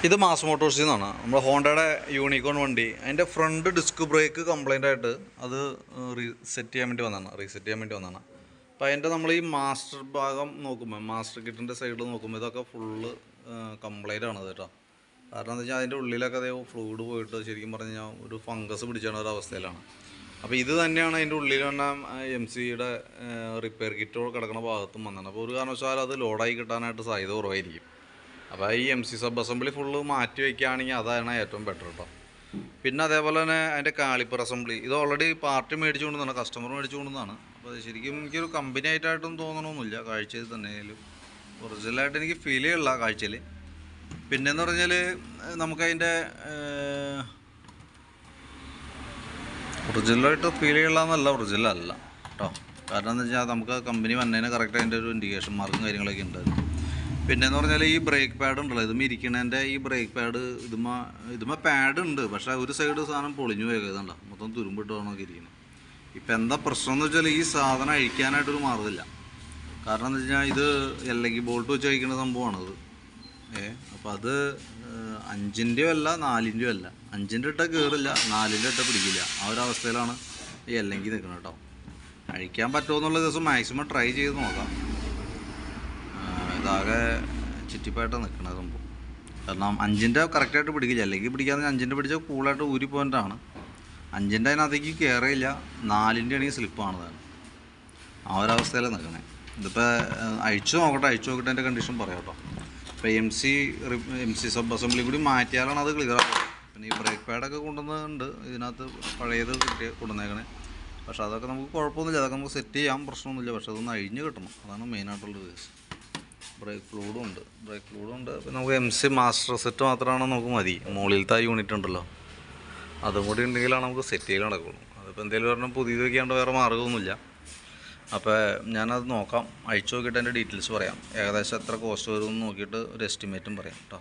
ഇത് മാസ് മോട്ടോഴ്സിൽ നിന്നാണ് നമ്മുടെ ഹോണ്ടയുടെ യൂണിക്കോൺ വണ്ടി. അതിൻ്റെ ഫ്രണ്ട് ഡിസ്ക് ബ്രേക്ക് കംപ്ലൈൻ്റ് ആയിട്ട് അത് റീസെറ്റ് ചെയ്യാൻ വേണ്ടി വന്നതാണ്. അപ്പോൾ അതിൻ്റെ നമ്മൾ ഈ മാസ്റ്റർ ഭാഗം നോക്കുമ്പോൾ, മാസ്റ്റർ കിറ്റിൻ്റെ സൈഡ് നോക്കുമ്പോൾ ഇതൊക്കെ ഫുള്ള് കംപ്ലൈൻ്റ് ആണ് കേട്ടോ. കാരണം എന്താ വെച്ചാൽ അതിൻ്റെ ഉള്ളിലൊക്കെ അതേ ഫ്ലൂയിഡ് പോയിട്ട് ശരിക്കും പറഞ്ഞു കഴിഞ്ഞാൽ ഒരു ഫംഗസ് പിടിച്ചാണ് ഒരു അവസ്ഥയിലാണ്. അപ്പോൾ ഇത് തന്നെയാണ് അതിൻ്റെ ഉള്ളിൽ തന്നെ MC-യുടെ റിപ്പയർ കിറ്റ് കിടക്കുന്ന ഭാഗത്തും വന്നത്. അപ്പോൾ ഒരു കാരണവശാലും അത് ലോഡായി കിട്ടാനായിട്ട് സാധ്യത കുറവായിരിക്കും. അപ്പോൾ ഈ MC സബ് അസംബ്ലി ഫുള്ള് മാറ്റി വയ്ക്കുകയാണെങ്കിൽ അതാണ് ഏറ്റവും ബെറ്റർ കേട്ടോ. പിന്നെ അതേപോലെ തന്നെ അതിൻ്റെ കാലിപ്പർ അസംബ്ലി ഇത് ഓൾറെഡി പാർട്ടി മേടിച്ചു കൊണ്ടുവന്നാണ്, കസ്റ്റമർ മേടിച്ചു കൊണ്ടുവന്നതാണ്. അപ്പോൾ ശരിക്കും എനിക്കൊരു കമ്പനി ആയിട്ടായിട്ടും തോന്നണമെന്നില്ല, കാഴ്ചയിൽ തന്നെയായാലും ഒറിജിനലായിട്ട് എനിക്ക് ഫീൽ ചെയ്യില്ല കാഴ്ചയിൽ. പിന്നെയെന്ന് പറഞ്ഞാൽ നമുക്കതിൻ്റെ ഒറിജിനലായിട്ട് ഫീൽ ചെയ്യില്ല, ഒറിജിനലല്ല കേട്ടോ. കാരണം എന്താ വെച്ചാൽ നമുക്ക് കമ്പനി വന്നതിന് കറക്റ്റ് അതിൻ്റെ ഒരു ഇൻഡിക്കേഷൻ മാർക്കും കാര്യങ്ങളൊക്കെ ഉണ്ട്. പിന്നെയെന്ന് പറഞ്ഞാൽ ഈ ബ്രേക്ക് പാഡ് ഉണ്ടല്ലോ, ഇതുമ്മ ഇരിക്കണതിൻ്റെ ഈ ബ്രേക്ക് പാഡ് ഇതുമ്മ പാഡ് ഉണ്ട്, പക്ഷേ ഒരു സൈഡ് സാധനം പൊളിഞ്ഞു പോയതുണ്ടോ, മൊത്തം തുരുമ്പിട്ട് വേണമൊക്കെ ഇരിക്കുന്നത്. ഇപ്പം എന്താ പ്രശ്നം എന്ന് വെച്ചാൽ ഈ സാധനം അഴിക്കാനായിട്ടൊരു മാർഗ്ഗമില്ല. കാരണം എന്താ വെച്ചാൽ ഇത് അല്ലെങ്കിൽ ബോൾട്ട് വെച്ച് അഴിക്കുന്ന സംഭവമാണത്. അപ്പോൾ അത് 5-ൻ്റെയോ അല്ല 4-ൻ്റെയോ അല്ല. 5-ൻ്റെ ഇട്ടാൽ കയറില്ല, 4-ൻ്റെ ഇട്ടാൽ പിടിക്കില്ല. ആ ഒരു അവസ്ഥയിലാണ് ഈ അല്ലെങ്കിൽ നിൽക്കുന്നത് കേട്ടോ. അഴിക്കാൻ പറ്റുമോ എന്നുള്ള ദിവസം മാക്സിമം ട്രൈ ചെയ്ത് നോക്കാം. ഇതാകെ ചുറ്റിപ്പായിട്ട് നിൽക്കുന്നത് സംഭവം. കാരണം 5-ൻ്റെ കറക്റ്റായിട്ട് പിടിക്കില്ല, അല്ലെങ്കിൽ പിടിക്കാതെ 5-ൻ്റെ പിടിച്ചാൽ കൂളായിട്ട് ഊരി പോയിട്ടാണ്. 5-ൻ്റെ അതിനകത്തേക്ക് കയറിയില്ല, 4-ൻ്റെ ആണെങ്കിൽ സ്ലിപ്പാണ്. ആ ഒരവസ്ഥയിലാണ് നിൽക്കണേ. ഇതിപ്പോൾ അഴിച്ചു നോക്കട്ടെ എൻ്റെ കണ്ടീഷൻ പറയാം കേട്ടോ. ഇപ്പോൾ MC സബ് അസംബ്ലി കൂടി മാറ്റിയാലാണ് അത് ക്ലിയർ ആകുന്നത്. പിന്നെ ഈ ബ്രേക്ക് പാഡൊക്കെ കൊണ്ടുവന്നിട്ടുണ്ട്, ഇതിനകത്ത് പഴയത് കൊണ്ടുവന്നേക്കണേ. പക്ഷേ അതൊക്കെ നമുക്ക് കുഴപ്പമൊന്നുമില്ല, അതൊക്കെ നമുക്ക് സെറ്റ് ചെയ്യാൻ പ്രശ്നമൊന്നുമില്ല. പക്ഷേ അതൊന്ന് അഴിഞ്ഞ് കിട്ടണം, അതാണ് മെയിനായിട്ടുള്ളൊരു കേസ്. ബ്രേക്ക് ഫ്ലൂയിഡും ഉണ്ട്. അപ്പോൾ നമുക്ക് MC മാസ്റ്റർ സെറ്റ് മാത്രമാണ് നമുക്ക് മതി. മുകളിലത്തെ യൂണിറ്റ് ഉണ്ടല്ലോ, അതും കൂടി ഉണ്ടെങ്കിലാണ് നമുക്ക് സെറ്റ് ചെയ്ത് നടക്കുള്ളൂ. അതിപ്പോൾ എന്തെങ്കിലും പറഞ്ഞാൽ പുതിയത് വയ്ക്കാണ്ട് വേറെ മാർഗ്ഗമൊന്നുമില്ല. അപ്പോൾ ഞാനത് നോക്കാം, അഴിച്ചു നോക്കിയിട്ട് അതിൻ്റെ ഡീറ്റെയിൽസ് പറയാം. ഏകദേശം എത്ര കോസ്റ്റ് വരുമെന്ന് നോക്കിയിട്ട് ഒരു എസ്റ്റിമേറ്റും പറയാം കേട്ടോ.